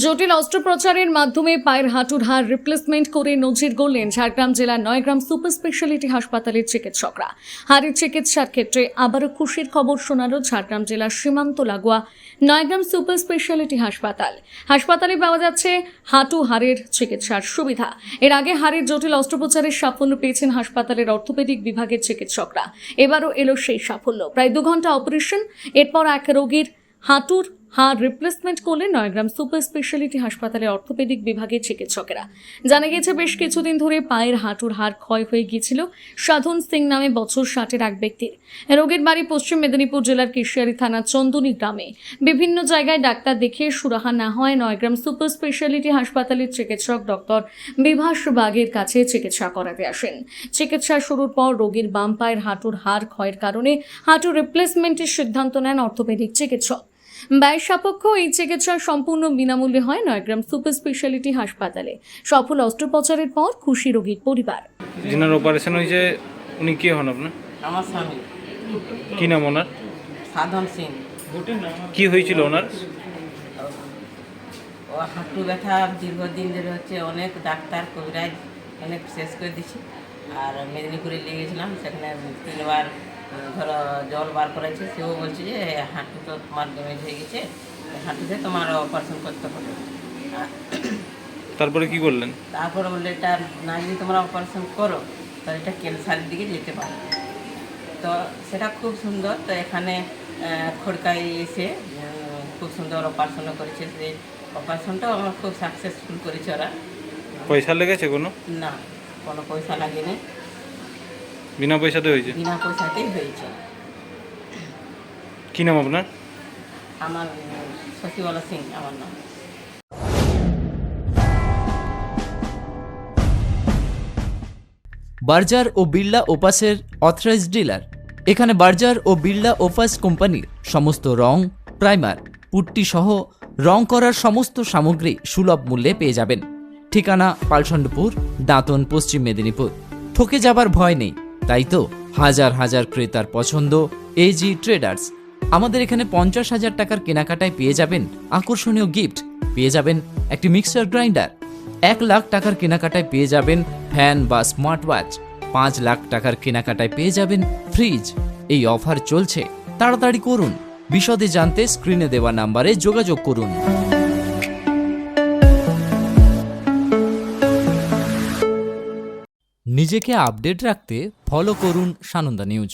জটিল অস্ত্রোপচারের মাধ্যমে পায়ের হাঁটুর হাড় রিপ্লেসমেন্ট করে নজির গড়লেন ঝাড়গ্রাম জেলার নয়গ্রাম সুপার স্পেশালিটি হাসপাতালের চিকিৎসকরা। হাড়ের চিকিৎসার ক্ষেত্রে আবারও খুশির খবর শোনালো ঝাড়গ্রাম জেলার সীমান্ত লাগোয়া নয়গ্রাম সুপার স্পেশালিটি হাসপাতালে পাওয়া যাচ্ছে হাঁটু হাড়ের চিকিৎসার সুবিধা। এর আগে হাড়ের জটিল অস্ত্রোপচারের সাফল্য পেয়েছেন হাসপাতালের অর্থোপেডিক বিভাগের চিকিৎসকরা। এবারও এলো সেই সাফল্য। প্রায় 2 ঘন্টা অপারেশন, এরপর এক রোগীর হাঁটুর হাড় রিপ্লেসমেন্ট করলেন নয়গ্রাম সুপার স্পেশালিটি হাসপাতালের অর্থোপেডিক বিভাগের চিকিৎসকেরা। জানা গেছে, বেশ কিছুদিন ধরে পায়ের হাঁটুর হাড় ক্ষয় হয়ে গিয়েছিল সাধন সিং নামে বছর 60-এর এক ব্যক্তির। রোগীর বাড়ি পশ্চিম মেদিনীপুর জেলার কেশিয়ারি থানা চন্দনী গ্রামে। বিভিন্ন জায়গায় ডাক্তার দেখিয়ে সুরাহা না হয় নয়গ্রাম সুপার স্পেশালিটি হাসপাতালের চিকিৎসক ডক্টর বিভাস বাগের কাছে চিকিৎসা করাতে আসেন। চিকিৎসা শুরুর পর রোগীর বাম পায়ের হাঁটুর হাড় ক্ষয়ের কারণে হাঁটু রিপ্লেসমেন্টের সিদ্ধান্ত নেন অর্থোপেডিক চিকিৎসক। ব্যয় সাপেক্ষ এই চিকিৎসা সম্পূর্ণ বিনামূল্যে হয় নয়গ্রাম সুপার স্পেশালিটি হাসপাতালে। সফল অস্ত্রোপচারের পর খুশি রোগীর পরিবার। যিনার অপারেশন হয়েছে উনি কে হন আপনার? আমার স্বামী কি নাম ওনার? সাধন সিং। কি হয়েছিল ওনার? ও হাঁটু ব্যথা দীর্ঘদিন ধরে হচ্ছে, অনেক ডাক্তার কবিরাজ অনেক শেষ করে দিচ্ছি। আর মেদিনীপুরে নিয়ে গেছিলাম, সেখানে 3বার ধরো জল বার করেছে। সেও বলছে যে হাঁটু তো তোমার ড্যামেজ হয়ে গেছে, হাঁটুতে তোমার অপারেশন করতে হবে। তারপরে কি করলেন? তারপরে বললে এটা না, যদি তোমরা অপারেশন করো তাহলে এটা ক্যান্সারের দিকে যেতে পারে। তো সেটা খুব সুন্দর। তো এখানে খড়কায় এসে খুব সুন্দর অপারেশনও করেছে। সেই অপারেশনটাও আমার খুব সাকসেসফুল করেছে ওরা। পয়সা লেগেছে কোনো? না, কোনো পয়সা লাগেনি, বিনা পয়সাতে হয়েছে? বিনা পয়সাতেই হয়েছে। কি নাম আপনার? আমার শশীবালা সিং আমার নাম। বার্জার ও বিড়লা ওপাসের অথরাইজড ডিলার। এখানে বার্জার ও বিড়লা ওপাস কোম্পানির সমস্ত রং, প্রাইমার, পুট্টি সহ রং করার সমস্ত সামগ্রী সুলভ মূল্যে পেয়ে যাবেন। ঠিকানা পালসন্ডপুর, দাঁতন, পশ্চিম মেদিনীপুর। ঠকে যাবার ভয় নেই, তাই তো হাজার হাজার ক্রেতার পছন্দ এজি ট্রেডার্স। আমাদের এখানে 50,000 টাকার কেনাকাটায় পেয়ে যাবেন আকর্ষণীয় গিফট, পেয়ে যাবেন একটি মিক্সার গ্রাইন্ডার। 1 লাখ টাকার কেনাকাটায় পেয়ে যাবেন ফ্যান বা স্মার্ট ওয়াচ। 5 লাখ টাকার কেনাকাটায় পেয়ে যাবেন ফ্রিজ। এই অফার চলছে, তাড়াতাড়ি করুন। বিশদে জানতে স্ক্রিনে দেওয়া নাম্বারে যোগাযোগ করুন। নিজেকে আপডেট রাখতে ফলো করুন সানন্দা নিউজ।